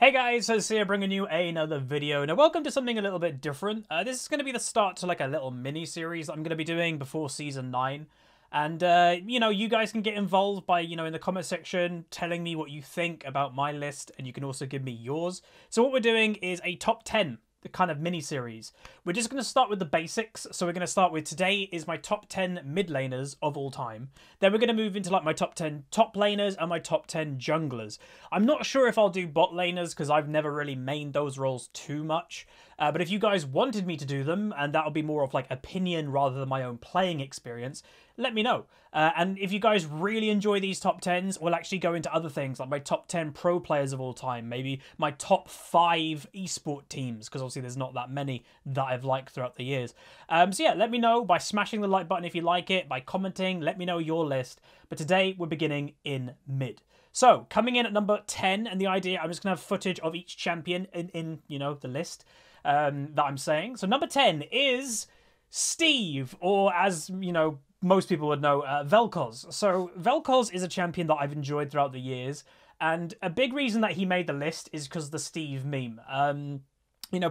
Hey guys, so here bringing you another video. Now welcome to something a little bit different. This is going to be the start to like a little mini-series I'm going to be doing before Season 9. And, you guys can get involved by, in the comment section telling me what you think about my list, and you can also give me yours. So what we're doing is a top 10 kind of mini-series. We're just going to start with the basics. So we're going to start with today is my top 10 mid laners of all time. Then we're going to move into like my top 10 top laners and my top 10 junglers. I'm not sure if I'll do bot laners because I've never really mained those roles too much. But if you guys wanted me to do them, and that'll be more of like opinion rather than my own playing experience, let me know. And if you guys really enjoy these top 10s, we'll actually go into other things like my top 10 pro players of all time, maybe my top 5 esport teams, because obviously there's not that many that I've liked throughout the years. So yeah, let me know by smashing the like button if you like it, by commenting, let me know your list. But today we're beginning in mid. So, coming in at number 10, and the idea, I'm just going to have footage of each champion in the list that I'm saying. So, number 10 is Steve, or as, most people would know, Vel'Koz. So, Vel'Koz is a champion that I've enjoyed throughout the years, and a big reason that he made the list is because of the Steve meme.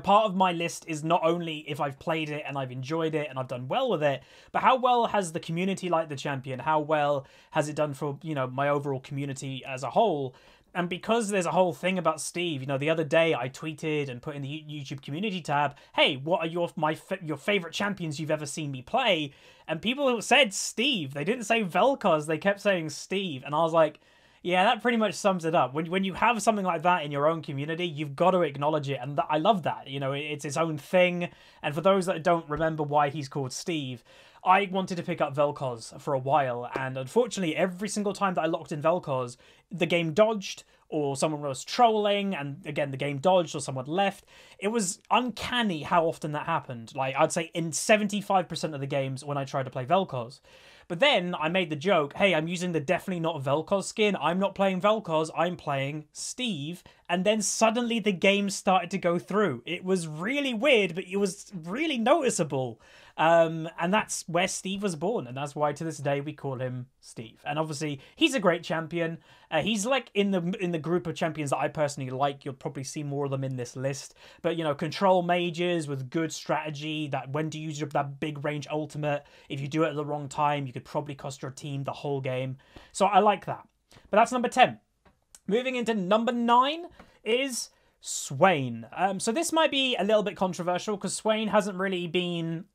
Part of my list is not only if I've played it and I've enjoyed it and I've done well with it, but how well has the community liked the champion? How well has it done for, my overall community as a whole? And because there's a whole thing about Steve, the other day I tweeted and put in the YouTube community tab, hey, what are your favorite champions you've ever seen me play? And people said Steve. They didn't say Vel'Koz. They kept saying Steve. And I was like, yeah, that pretty much sums it up. When you have something like that in your own community, you've got to acknowledge it. And I love that. It's its own thing. And for those that don't remember why he's called Steve, I wanted to pick up Vel'Koz for a while. And unfortunately, every single time that I locked in Vel'Koz, the game dodged or someone was trolling. And again, the game dodged or someone left. It was uncanny how often that happened. Like, I'd say in 75% of the games when I tried to play Vel'Koz. But then I made the joke, hey, I'm using the definitely not Vel'Koz skin. I'm not playing Vel'Koz, I'm playing Steve. And then suddenly the game started to go through. It was really weird, but it was really noticeable. And that's where Steve was born. And that's why to this day we call him Steve. And obviously he's a great champion. He's like in the group of champions that I personally like. You'll probably see more of them in this list. But, control mages with good strategy. That when to use that big range ultimate. If you do it at the wrong time, you could probably cost your team the whole game. So I like that. But that's number 10. Moving into number 9 is Swain. So this might be a little bit controversial because Swain hasn't really been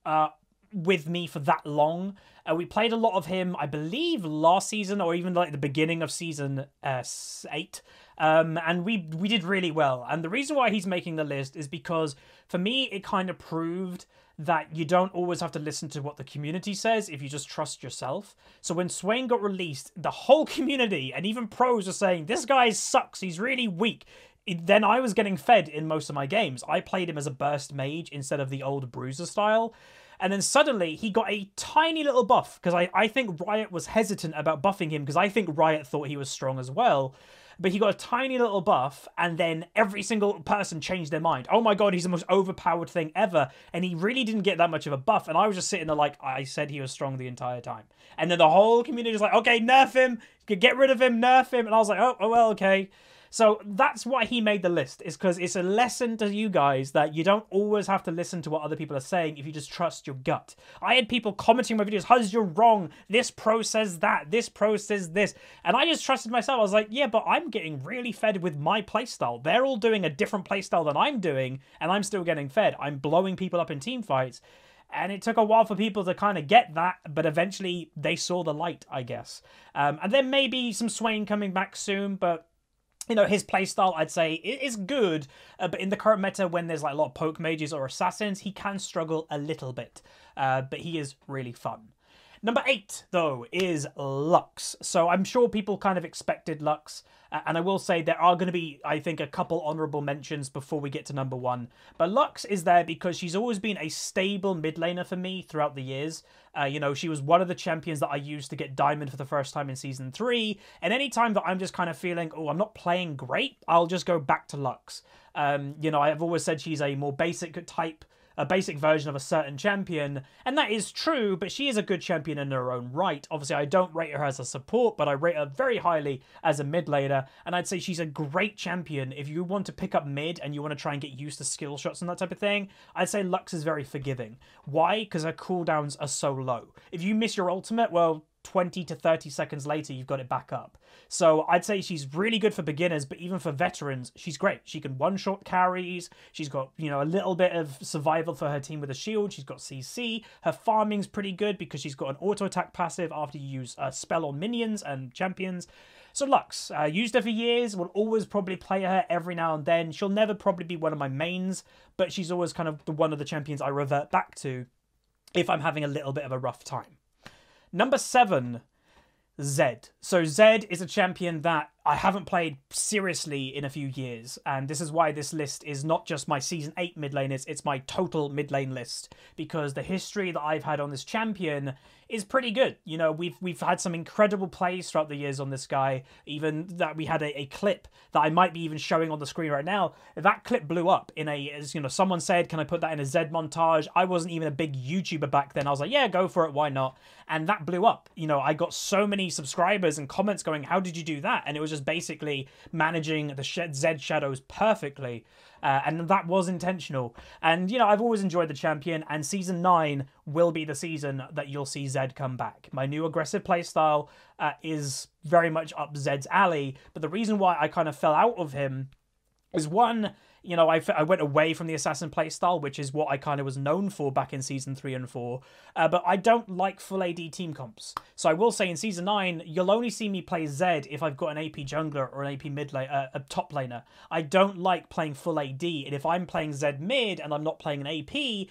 with me for that long. We played a lot of him, I believe, last season or even like the beginning of season 8. And we did really well. And the reason why he's making the list is because for me, it kind of proved that you don't always have to listen to what the community says if you just trust yourself. So when Swain got released, the whole community and even pros were saying, this guy sucks, he's really weak. Then I was getting fed in most of my games. I played him as a burst mage instead of the old bruiser style. And then suddenly he got a tiny little buff because I think Riot was hesitant about buffing him because I think Riot thought he was strong as well. But he got a tiny little buff, and then every single person changed their mind. Oh my god, he's the most overpowered thing ever. And he really didn't get that much of a buff. And I was just sitting there like, I said he was strong the entire time. And then the whole community was like, okay, nerf him. Get rid of him, nerf him. And I was like, oh well, okay. So that's why he made the list, is because it's a lesson to you guys that you don't always have to listen to what other people are saying if you just trust your gut. I had people commenting on my videos, Huzz, you're wrong. This pro says that. This pro says this. And I just trusted myself. I was like, yeah, but I'm getting really fed with my playstyle. They're all doing a different playstyle than I'm doing, and I'm still getting fed. I'm blowing people up in team fights. And it took a while for people to kind of get that, but eventually they saw the light, I guess. And then maybe some Swain coming back soon, but his playstyle, I'd say, is good, but in the current meta, when there's like a lot of poke mages or assassins, he can struggle a little bit, but he is really fun. Number 8, though, is Lux. So I'm sure people kind of expected Lux, and I will say there are going to be, I think, a couple honourable mentions before we get to number 1. But Lux is there because she's always been a stable mid laner for me throughout the years. She was one of the champions that I used to get Diamond for the first time in Season 3, and any time that I'm just kind of feeling, oh, I'm not playing great, I'll just go back to Lux. I've always said she's a more basic type a basic version of a certain champion, and that is true, but she is a good champion in her own right. Obviously, I don't rate her as a support, but I rate her very highly as a mid laner, and I'd say she's a great champion if you want to pick up mid and you want to try and get used to skill shots and that type of thing. I'd say Lux is very forgiving. Why? Because her cooldowns are so low. If you miss your ultimate, well, 20 to 30 seconds later, you've got it back up. So I'd say she's really good for beginners, but even for veterans, she's great. She can one-shot carries. She's got, you know, a little bit of survival for her team with a shield. She's got CC. Her farming's pretty good because she's got an auto-attack passive after you use a spell on minions and champions. So Lux, used her for years, will always probably play her every now and then. She'll never probably be one of my mains, but she's always kind of one of the champions I revert back to if I'm having a little bit of a rough time. Number 7, Zed. So Zed is a champion that I haven't played seriously in a few years, and this is why this list is not just my Season 8 mid laners, it's my total mid lane list, because the history that I've had on this champion is pretty good. You know, we've had some incredible plays throughout the years on this guy, even that we had a clip that I might be even showing on the screen right now. That clip blew up in a, as you know, someone said, can I put that in a Zed montage? I wasn't even a big YouTuber back then. I was like, yeah, go for it, why not? And that blew up. You know, I got so many subscribers and comments going, how did you do that? And it was just basically managing the Zed shadows perfectly. And that was intentional. And, you know, I've always enjoyed the champion, and Season 9 will be the season that you'll see Zed come back. My new aggressive playstyle is very much up Zed's alley, but the reason why I kind of fell out of him is, one, you know, I went away from the assassin playstyle, which is what I kind of was known for back in Season 3 and 4, but I don't like full AD team comps. So I will say in Season 9, you'll only see me play Zed if I've got an AP jungler or an AP mid lane, a top laner. I don't like playing full AD, and if I'm playing Zed mid and I'm not playing an AP,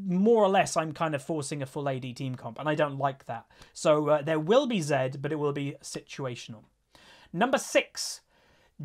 more or less I'm kind of forcing a full AD team comp, and I don't like that. So there will be Zed, but it will be situational. Number 6,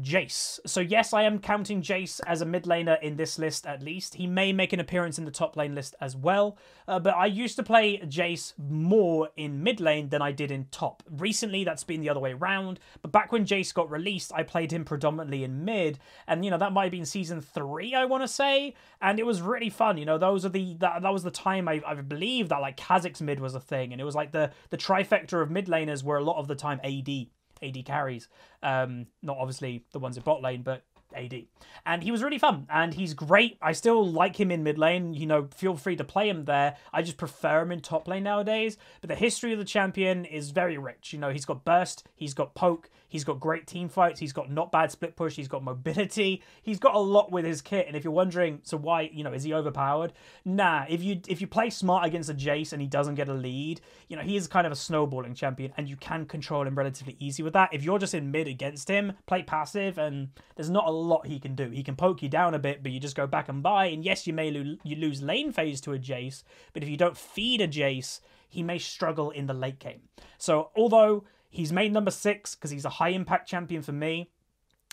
Jayce. So yes, I am counting Jayce as a mid laner in this list at least. He may make an appearance in the top lane list as well, but I used to play Jayce more in mid lane than I did in top. Recently, that's been the other way around, but back when Jayce got released, I played him predominantly in mid, and, you know, that might have been Season 3, I want to say, and it was really fun. You know, those are that was the time I believe that, like, Kazakhs mid was a thing, and it was like the trifecta of mid laners were a lot of the time AD carries, not obviously the ones in bot lane, but AD. And he was really fun, and he's great. I still like him in mid lane. You know, feel free to play him there. I just prefer him in top lane nowadays. But the history of the champion is very rich. You know, he's got burst, he's got poke, he's got great team fights, he's got not bad split push, he's got mobility, he's got a lot with his kit. And if you're wondering, so why, you know, is he overpowered? Nah, if you play smart against a Jayce and he doesn't get a lead, you know, he is kind of a snowballing champion, and you can control him relatively easy with that. If you're just in mid against him, play passive, and there's not a lot he can do. He can poke you down a bit, but you just go back and buy, and yes, you may lose lane phase to a Jayce, but if you don't feed a Jayce, he may struggle in the late game. So although he's made number 6 because he's a high impact champion for me,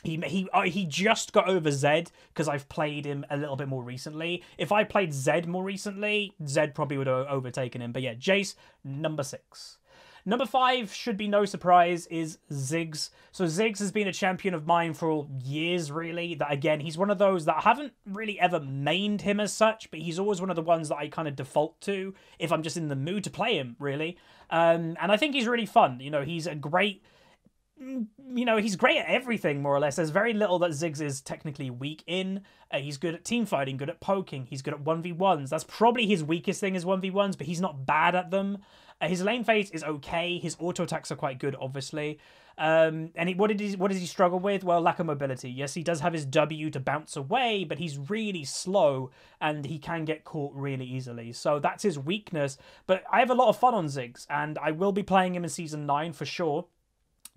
he just got over Zed because I've played him a little bit more recently. If I played Zed more recently, Zed probably would have overtaken him. But yeah, Jayce, number 6. Number 5, should be no surprise, is Zigz. So Zigz has been a champion of mine for years, really. That, again, he's one of those that I haven't really ever mained him as such, but he's always one of the ones that I kind of default to if I'm just in the mood to play him, really. And I think he's really fun. You know, he's a great... You know, he's great at everything, more or less. There's very little that Zigz is technically weak in. He's good at team fighting, good at poking, he's good at 1v1s. That's probably his weakest thing is 1v1s, but he's not bad at them. His lane phase is okay. His auto attacks are quite good, obviously. And what does he struggle with? Well, lack of mobility. Yes, he does have his W to bounce away, but he's really slow, and he can get caught really easily. So that's his weakness. But I have a lot of fun on Zigz, and I will be playing him in Season 9 for sure,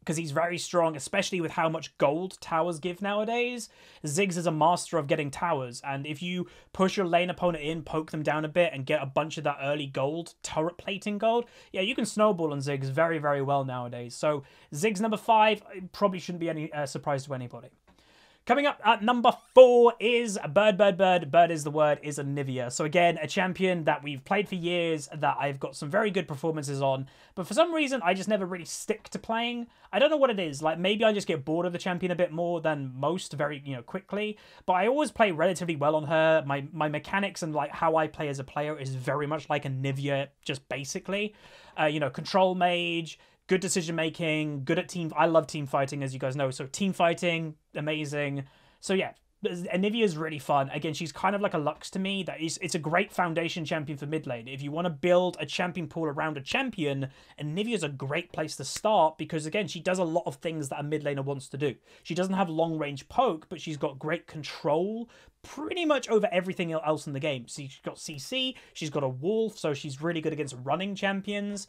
because he's very strong, especially with how much gold towers give nowadays. Zigz is a master of getting towers, and if you push your lane opponent in, poke them down a bit, and get a bunch of that early gold, turret plating gold, yeah, you can snowball on Zigz very, very well nowadays. So Zigz number 5 probably shouldn't be any surprise to anybody. Coming up at number 4 is Bird is the word, is Anivia. So again, a champion that we've played for years, that I've got some very good performances on, but for some reason I just never really stick to playing. I don't know what it is, like maybe I just get bored of the champion a bit more than most very, quickly, but I always play relatively well on her. My mechanics and like how I play as a player is very much like Anivia, just basically. Control mage, good decision making, good at team. I love team fighting, as you guys know. So team fighting, amazing. So yeah, Anivia is really fun. Again, she's kind of like a Lux to me. It's a great foundation champion for mid lane. If you want to build a champion pool around a champion, Anivia is a great place to start because again, she does a lot of things that a mid laner wants to do. She doesn't have long range poke, but she's got great control pretty much over everything else in the game. So she's got CC, she's got a Wolf, so she's really good against running champions.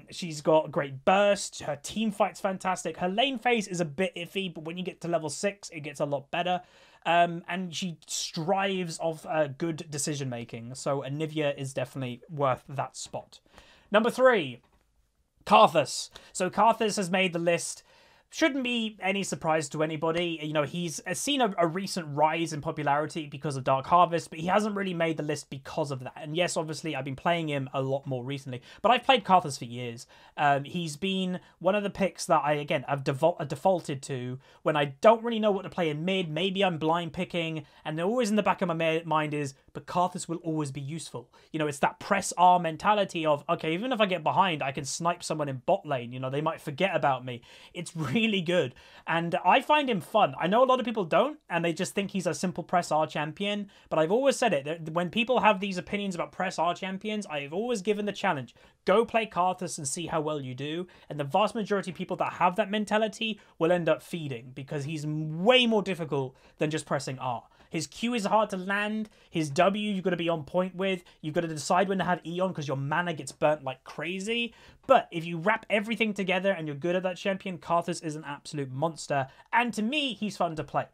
She's got great burst. Her team fight's fantastic. Her lane phase is a bit iffy, but when you get to level 6, it gets a lot better. And she strives of good decision making. So Anivia is definitely worth that spot. Number 3, Karthus. So Karthus has made the list. Shouldn't be any surprise to anybody. He's seen a recent rise in popularity because of Dark Harvest, but he hasn't really made the list because of that. And yes, obviously, I've been playing him a lot more recently, but I've played Karthus for years. He's been one of the picks that I, again, have defaulted to when I don't really know what to play in mid. Maybe I'm blind picking, and they're always in the back of my mind is, but Karthus will always be useful. It's that press R mentality of, okay, even if I get behind, I can snipe someone in bot lane. They might forget about me. It's really good, and I find him fun. I know a lot of people don't, and they just think he's a simple press R champion, but I've always said it, when people have these opinions about press R champions, I've always given the challenge. Go play Karthus and see how well you do, and the vast majority of people that have that mentality will end up feeding, because he's way more difficult than just pressing R. His Q is hard to land. His W you've got to be on point with. You've got to decide when to have E on because your mana gets burnt like crazy. But if you wrap everything together and you're good at that champion, Karthus is an absolute monster. And to me, he's fun to play.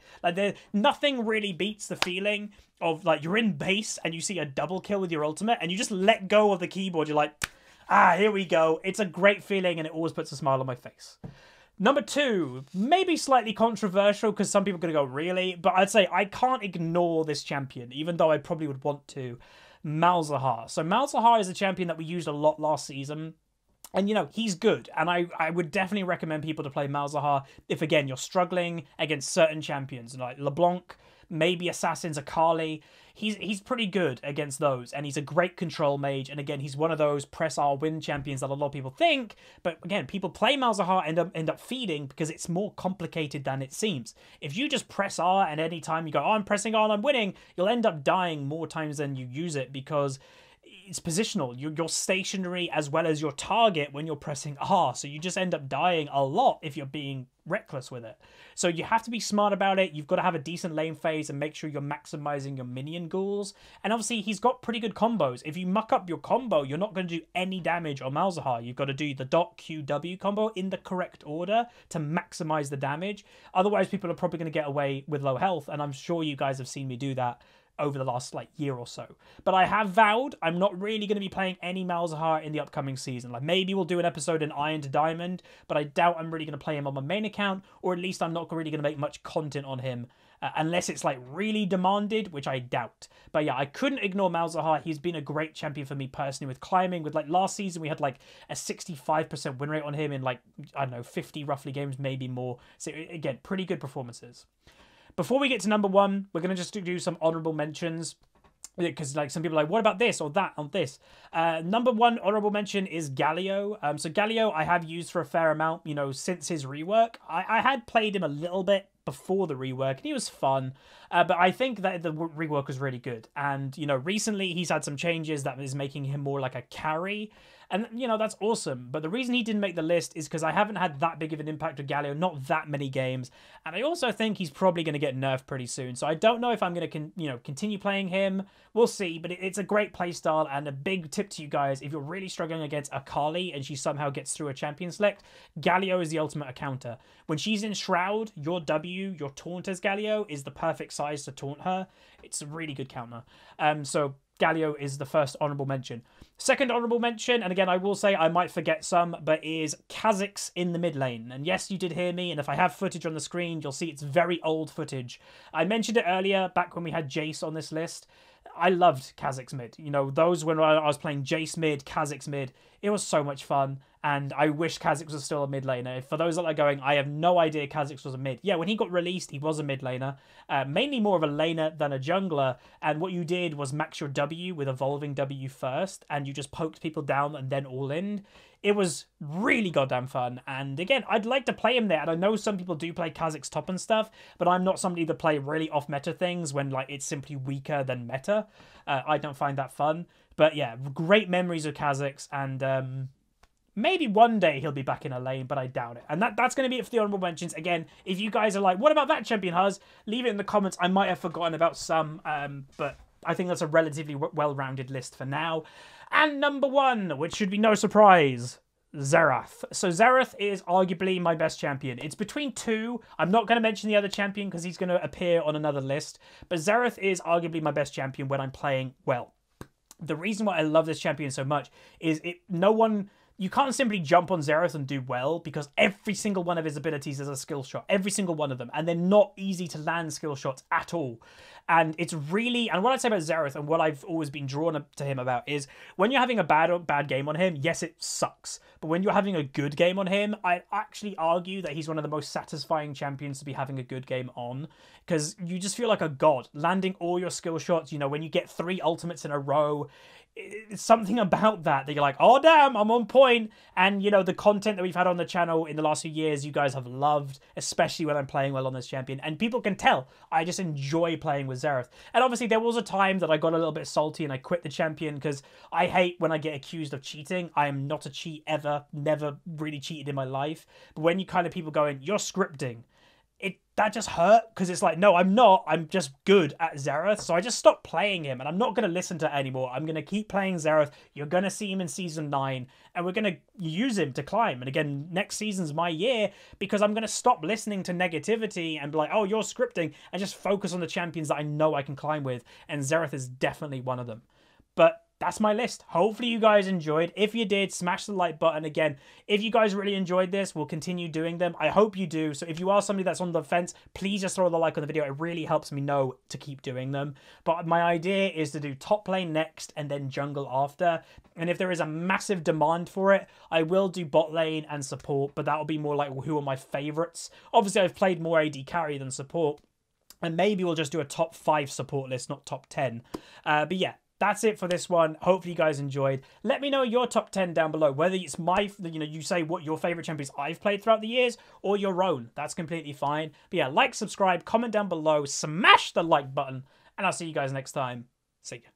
Nothing really beats the feeling of you're in base and you see a double kill with your ultimate and you just let go of the keyboard. You're like, here we go. It's a great feeling and it always puts a smile on my face. Number 2, maybe slightly controversial because some people are going to go, really? But I'd say I can't ignore this champion, even though I probably would want to. Malzahar. So Malzahar is a champion that we used a lot last season. And, he's good. And I would definitely recommend people to play Malzahar if, again, you're struggling against certain champions. Like LeBlanc, maybe Assassin's Akali. He's pretty good against those, and he's a great control mage, and again, he's one of those press R win champions that a lot of people think, but again, people play Malzahar end up feeding because it's more complicated than it seems. If you just press R and any time you go, I'm pressing R and I'm winning, you'll end up dying more times than you use it because it's positional. You're stationary as well as your target when you're pressing R, so you just end up dying a lot if you're being reckless with it. So you have to be smart about it. You've got to have a decent lane phase and make sure you're maximizing your minion ghouls. And obviously, he's got pretty good combos. If you muck up your combo, you're not going to do any damage on Malzahar. You've got to do the .QW combo in the correct order to maximize the damage. Otherwise, people are probably going to get away with low health, and I'm sure you guys have seen me do that over the last year or so. But I have vowed I'm not really going to be playing any Malzahar in the upcoming season. Maybe we'll do an episode in Iron to Diamond, but I doubt I'm really going to play him on my main account, or at least I'm not really going to make much content on him unless it's really demanded, which I doubt. But yeah, I couldn't ignore Malzahar. He's been a great champion for me personally with climbing. With last season, we had a 65% win rate on him in I don't know, 50 roughly games, maybe more. So again, pretty good performances. Before we get to number 1, we're going to just do some honorable mentions. Because some people are like, what about this or that on this? Number 1 honorable mention is Galio. So Galio I have used for a fair amount, since his rework. I had played him a little bit before the rework, and he was fun. But I think that the rework was really good. And, recently he's had some changes that is making him more like a carry. And, that's awesome. But the reason he didn't make the list is because I haven't had that big of an impact with Galio, not that many games. And I also think he's probably going to get nerfed pretty soon. So I don't know if I'm going to, continue playing him. We'll see. But it's a great playstyle. And a big tip to you guys, if you're really struggling against Akali and she somehow gets through a champion select, Galio is the ultimate counter. When she's in Shroud, your W, your taunt as Galio, is the perfect size to taunt her. It's a really good counter. So Galio is the first honourable mention. Second honourable mention, and again, I will say I might forget some, but is Kazakhs in the mid lane. And yes, you did hear me, and if I have footage on the screen, you'll see it's very old footage. I mentioned it earlier, back when we had Jayce on this list. I loved Kazakhs mid. You know, those when I was playing Jayce mid, Kazakhs mid, it was so much fun. And I wish Kazakhs was still a mid laner. For those that are going, I have no idea Kazakhs was a mid. Yeah, when he got released, he was a mid laner. Mainly more of a laner than a jungler. And what you did was max your W with evolving W first. And you just poked people down and then all in. It was really goddamn fun. And again, I'd like to play him there. And I know some people do play Kazakhs top and stuff. But I'm not somebody that play really off-meta things when like it's simply weaker than meta. I don't find that fun. But yeah, great memories of Kazakhs. And maybe one day he'll be back in a lane, but I doubt it. And that's going to be it for the honorable mentions. Again, if you guys are like, what about that champion, Huz? Leave it in the comments. I might have forgotten about some, but I think that's a relatively well-rounded list for now. And number one, which should be no surprise, Xerath. So Xerath is arguably my best champion. It's between two. I'm not going to mention the other champion because he's going to appear on another list. But Xerath is arguably my best champion when I'm playing well. The reason why I love this champion so much is you can't simply jump on Xerath and do well because every single one of his abilities is a skill shot. Every single one of them. And they're not easy to land skill shots at all. And it's really... And what I'd say about Xerath and what I've always been drawn to him about is when you're having a bad game on him, yes, it sucks. But when you're having a good game on him, I actually argue that he's one of the most satisfying champions to be having a good game on. Because you just feel like a god. Landing all your skill shots, you know, when you get 3 ultimates in a row... It's something about that you're like, oh damn, I'm on point. And you know, the content that we've had on the channel in the last few years, you guys have loved, especially when I'm playing well on this champion. And people can tell I just enjoy playing with Xerath. And obviously there was a time that I got a little bit salty and I quit the champion because I hate when I get accused of cheating. I am not a cheat ever, never really cheated in my life. But when you kind of people going, you're scripting, that just hurt because it's like, no, I'm not. I'm just good at Xerath. So I just stopped playing him and I'm not going to listen to it anymore. I'm going to keep playing Xerath. You're going to see him in Season 9 and we're going to use him to climb. And again, next season's my year because I'm going to stop listening to negativity and be like, oh, you're scripting, and just focus on the champions that I know I can climb with. And Xerath is definitely one of them. But that's my list. Hopefully you guys enjoyed. If you did, smash the like button. Again, if you guys really enjoyed this, we'll continue doing them. I hope you do. So if you are somebody that's on the fence, please just throw the like on the video. It really helps me know to keep doing them. But my idea is to do top lane next and then jungle after. And if there is a massive demand for it, I will do bot lane and support. But that will be more like who are my favorites. Obviously, I've played more AD carry than support. And maybe we'll just do a top 5 support list, not top 10. But yeah. That's it for this one. Hopefully you guys enjoyed. Let me know your top 10 down below. Whether it's you say what your favorite champions I've played throughout the years or your own. That's completely fine. But yeah, like, subscribe, comment down below, smash the like button, and I'll see you guys next time. See ya.